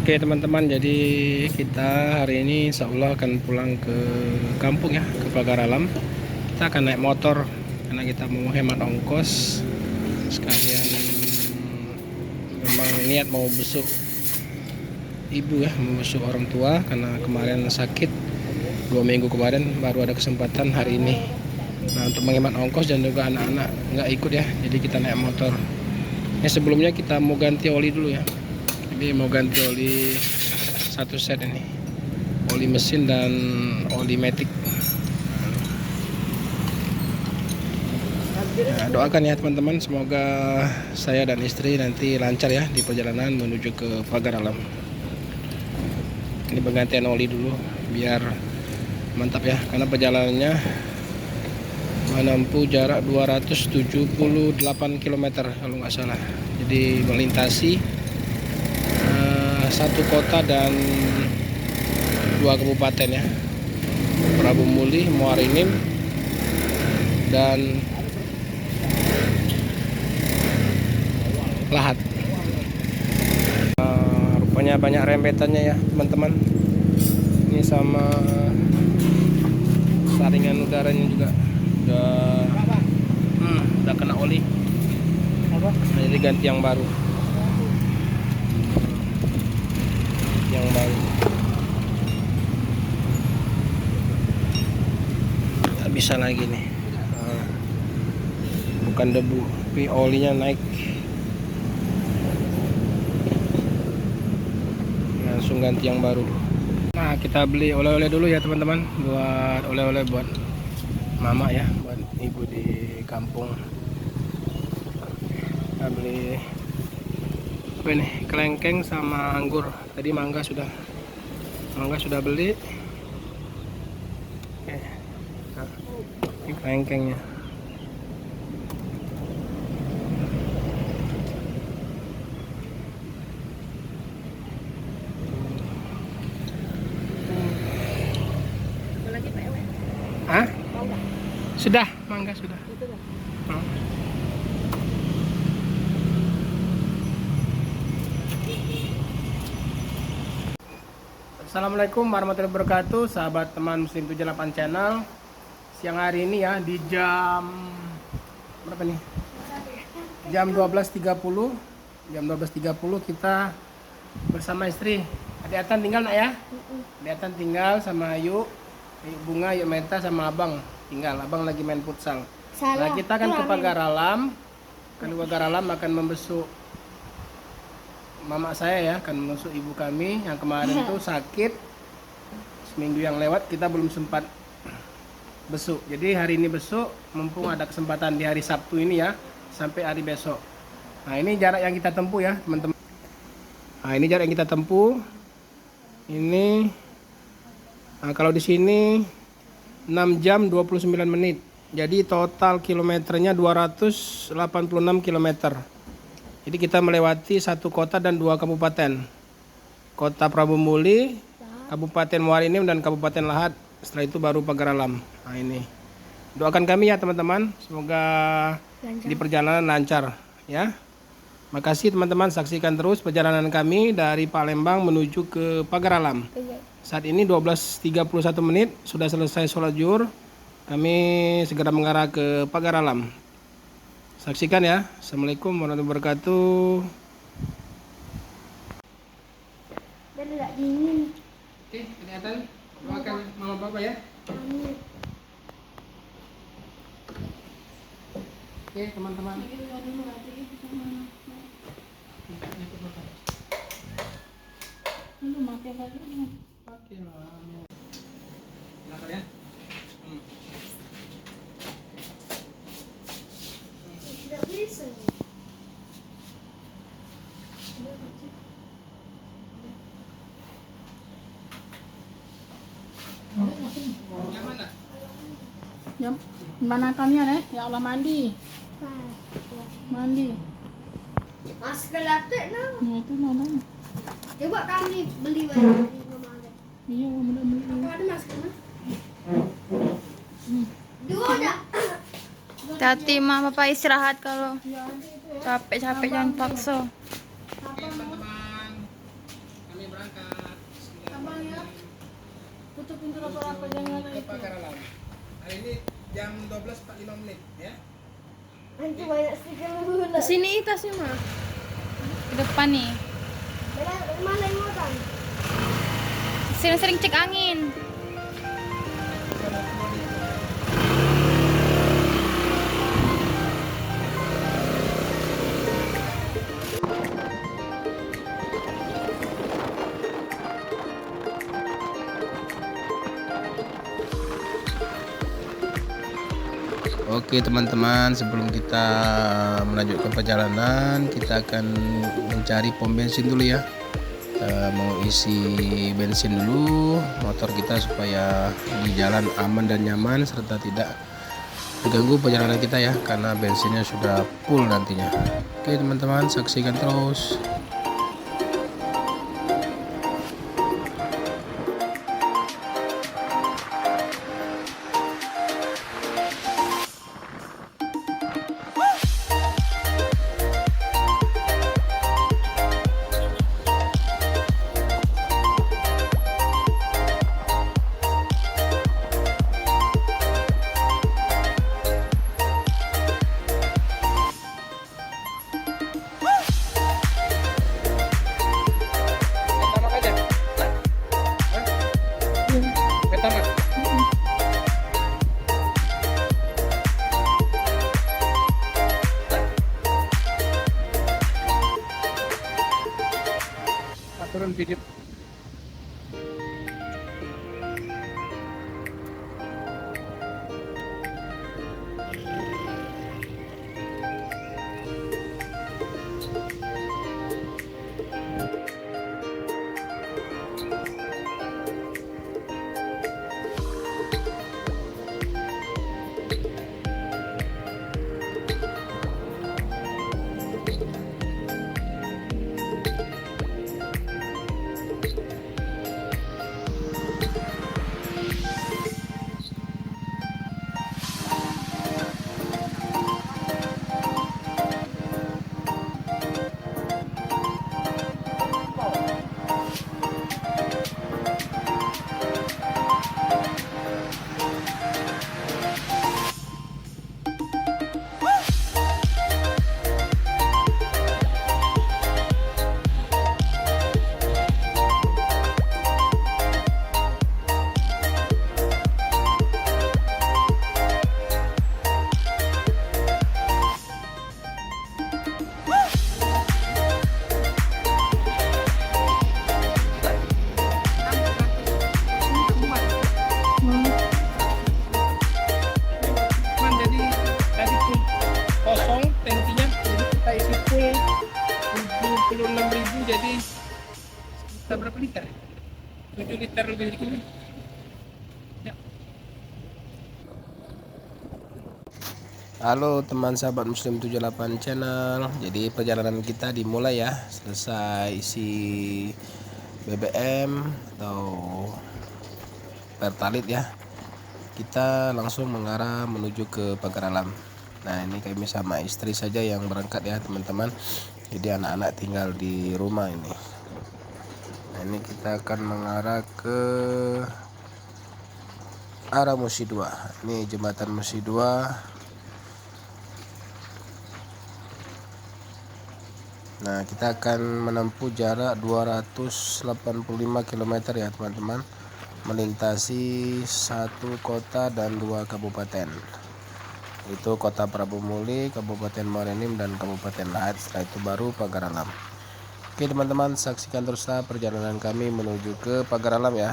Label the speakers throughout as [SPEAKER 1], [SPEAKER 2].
[SPEAKER 1] Oke teman-teman, jadi kita hari ini insya Allah akan pulang ke kampung ya, ke Pagar Alam. Kita akan naik motor karena kita mau hemat ongkos, sekalian memang niat mau besuk ibu ya, mau besuk orang tua karena kemarin sakit 2 minggu kemarin, baru ada kesempatan hari ini. Nah, untuk menghemat ongkos dan juga anak-anak nggak ikut ya, jadi kita naik motor. Sebelumnya kita mau ganti oli dulu ya. Jadi mau ganti oli satu set ini, oli mesin dan oli matic. Nah, doakan ya teman-teman, semoga saya dan istri nanti lancar ya di perjalanan menuju ke Pagar Alam. Ini penggantian oli dulu biar mantap ya, karena perjalanannya menempuh jarak 278 km kalau nggak salah. Jadi melintasi satu kota dan 2 kabupaten ya, Prabu Muli, Muarinim, dan Lahat. Rupanya banyak rembetannya ya teman-teman. Ini sama saringan udaranya juga udah kena oli. Jadi ganti yang baru. Yang baru tak bisa lagi nih, bukan debu tapi olinya naik, langsung ganti yang baru. Nah, kita beli oleh-oleh dulu ya teman-teman, buat oleh-oleh buat mama ya, buat ibu di kampung. Kita beli apa ini, kelengkeng sama anggur. Tadi mangga sudah beli. Oke, nah, ini kelengkengnya. Hah? Sudah, mangga sudah. Assalamualaikum warahmatullahi wabarakatuh, sahabat teman Muslim 78 channel. Siang hari ini ya, di jam berapa nih? Jam 12.30. Jam 12.30 kita bersama istri. Adik Atan tinggal nak ya? Adik Atan tinggal sama Ayu, Bunga, Yuk Meta sama Abang tinggal. Abang lagi main futsal. Nah, kita akan ke Pagar Alam. Ke Pagar Alam akan membesuk mama saya ya, akan membesuk ibu kami yang kemarin tuh sakit. Seminggu yang lewat kita belum sempat besuk. Jadi hari ini besuk, mumpung ada kesempatan di hari Sabtu ini ya, sampai hari besok. Nah, ini jarak yang kita tempuh ya teman-teman. Nah, ini jarak yang kita tempuh. Ini kalau di sini 6 jam 29 menit. Jadi total kilometernya 286 km. Jadi kita melewati satu kota dan 2 kabupaten. Kota Prabu Muli, Kabupaten Muarinim, dan Kabupaten Lahat. Setelah itu baru Pagar Alam. Nah, ini. Doakan kami ya teman-teman, semoga di perjalanan lancar ya. Makasih teman-teman, saksikan terus perjalanan kami dari Palembang menuju ke Pagar Alam. Saat ini 12.31 menit, sudah selesai sholat zuhur. Kami segera mengarah ke Pagar Alam. Saksikan ya. Assalamualaikum warahmatullahi wabarakatuh.
[SPEAKER 2] Dan nggak dingin.
[SPEAKER 1] Oke, kelihatan. Doakan mama papa ya.
[SPEAKER 2] Amin.
[SPEAKER 1] Oke teman-teman.
[SPEAKER 2] Lu pakai lagi.
[SPEAKER 1] Pakai lah. Silakan ya.
[SPEAKER 2] Tidak bisa.
[SPEAKER 1] Yang mana?
[SPEAKER 3] Yang mana kamnya nih? Ya Allah, mandi. Mandi.
[SPEAKER 2] Masker latte nah.
[SPEAKER 3] Nah, itu mana?
[SPEAKER 2] Coba kami beli banyak.
[SPEAKER 3] Iya, bener-bener.
[SPEAKER 2] Apa ada masker nah? Dua ada.
[SPEAKER 4] Hati mah Bapak istirahat kalau capek-capek, jangan paksa.
[SPEAKER 1] Oke teman-teman, kami berangkat.
[SPEAKER 3] Abang ya. Tutup pintu apa jangan
[SPEAKER 1] Ke
[SPEAKER 3] itu.
[SPEAKER 1] Pagar Alam. Hari ini jam 12.45 menit ya.
[SPEAKER 2] Nanti banyak stiker gula.
[SPEAKER 4] Kesini tasnya mah. Ke depan nih.
[SPEAKER 2] Mana yang mau kan?
[SPEAKER 4] Sering-sering cek angin.
[SPEAKER 1] Oke teman-teman, sebelum kita melanjutkan perjalanan, kita akan mencari pom bensin dulu ya. Kita mau isi bensin dulu motor kita supaya di jalan aman dan nyaman serta tidak terganggu perjalanan kita ya, karena bensinnya sudah full nantinya. Oke teman-teman, saksikan terus. Turun video. Jadi tadi tuh kosong tangkinya, jadi kita isi full 76.000, jadi kita berapa liter? 7 liter lebih sedikit. Ya. Halo teman sahabat Muslim 78 channel. Jadi perjalanan kita dimulai ya. Selesai isi BBM atau Pertalite ya, kita langsung mengarah menuju ke Pagar Alam. Nah ini kami sama istri saja yang berangkat ya teman-teman, jadi anak-anak tinggal di rumah ini. Nah ini kita akan mengarah ke arah Musi 2. Ini jembatan Musi 2. Nah kita akan menempuh jarak 285 km ya teman-teman, melintasi 1 kota dan 2 kabupaten, itu Kota Prabu Muli, Kabupaten Muara Enim, dan Kabupaten Lahat. Setelah itu baru Pagar Alam. Oke teman-teman, saksikan terus perjalanan kami menuju ke Pagar Alam ya.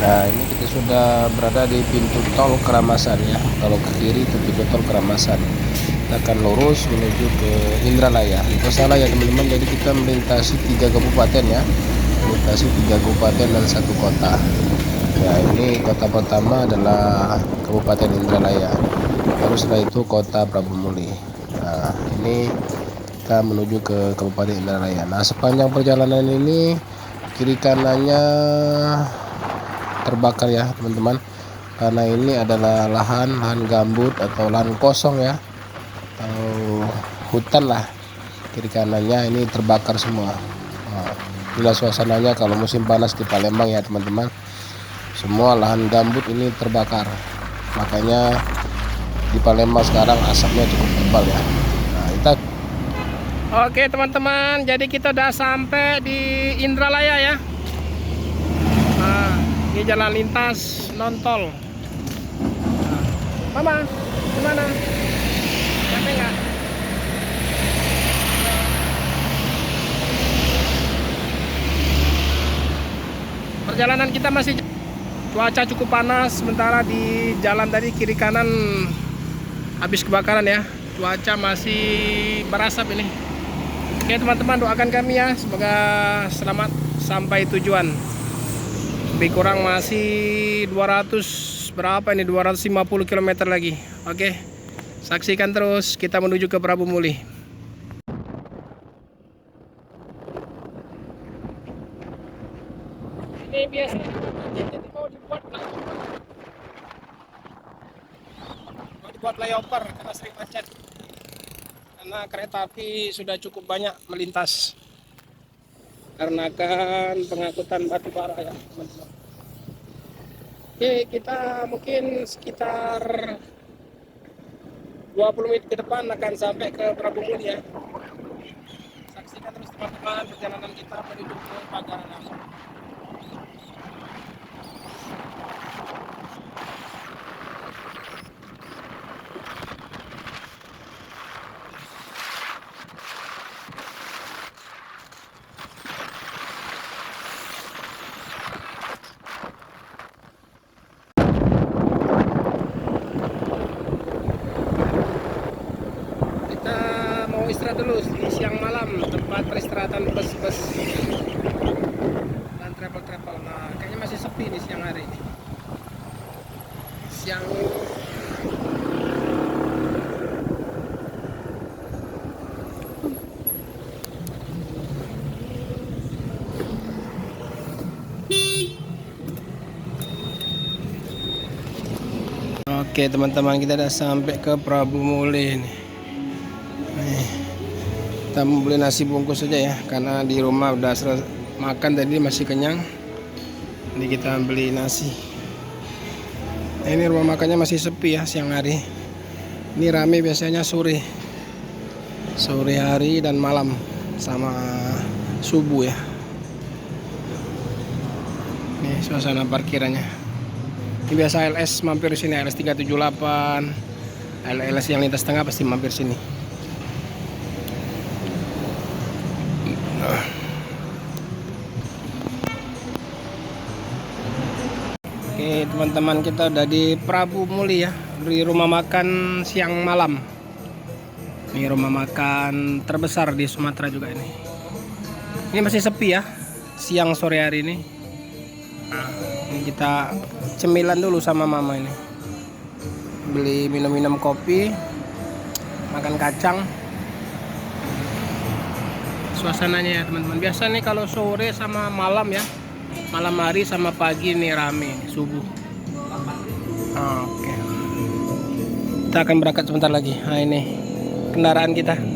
[SPEAKER 1] Nah ini kita sudah berada di pintu tol Keramasan ya. Kalau ke kiri itu pintu tol Keramasan, kita akan lurus menuju ke Indralaya. Itu salah ya teman-teman, jadi kita melintasi 3 kabupaten ya, melintasi 3 kabupaten dan 1 kota. Ya ini kota pertama adalah Kabupaten Indralaya, baru setelah itu Kota Prabu Muli. Nah ini kita menuju ke Kabupaten Indralaya. Nah sepanjang perjalanan ini kiri kanannya terbakar ya teman-teman, karena ini adalah lahan gambut atau lahan kosong ya, atau hutan lah. Kiri kanannya ini terbakar semua. Inilah suasananya kalau musim panas di Palembang ya teman-teman. Semua lahan gambut ini terbakar, makanya di Palembang sekarang asapnya cukup tebal ya. Nah, kita oke teman-teman, jadi kita udah sampai di Indralaya ya. Nah, ini jalan lintas non tol. Mama, gimana? Capek nggak? Perjalanan kita masih, cuaca cukup panas, sementara di jalan tadi kiri kanan habis kebakaran ya. Cuaca masih berasap ini. Oke teman-teman, doakan kami ya, semoga selamat sampai tujuan. Lebih kurang masih 200 berapa ini, 250 km lagi. Oke, saksikan terus, kita menuju ke Prabu Muli. Ini biasa jadi mau dibuat flyover karena sering macet, karena kereta api sudah cukup banyak melintas karena kan pengangkutan batu bara ya teman-teman. Oke, kita mungkin sekitar 20 menit ke depan akan sampai ke Prabu Muli ya. Saksikan terus teman-teman perjalanan kita menuju ke Pagarangan. Istirahat dulu di siang malam, tempat peristirahatan bus-bus dan travel-travel. Nah, kayaknya masih sepi di siang hari. Siang Oke teman-teman, kita udah sampai ke Prabu Muli nih. Kita mau beli nasi bungkus saja ya, karena di rumah udah makan tadi masih kenyang. Ini kita beli nasi. Nah, ini rumah makannya masih sepi ya siang hari. Ini rame biasanya sore hari dan malam sama subuh ya. Ini suasana parkirannya. Ini biasa LS mampir sini, LS 378, LS yang lintas tengah pasti mampir sini. Oke teman-teman, kita udah di Prabu Muli ya, di rumah makan siang malam. Ini rumah makan terbesar di Sumatera juga ini. Ini masih sepi ya siang sore hari ini. Nah, ini kita cemilan dulu sama mama ini. Beli minum-minum kopi, makan kacang. Suasananya ya teman-teman. Biasa nih kalau sore sama malam ya, malam hari sama pagi nih rame subuh. Oke, kita akan berangkat sebentar lagi. Nah ini kendaraan kita.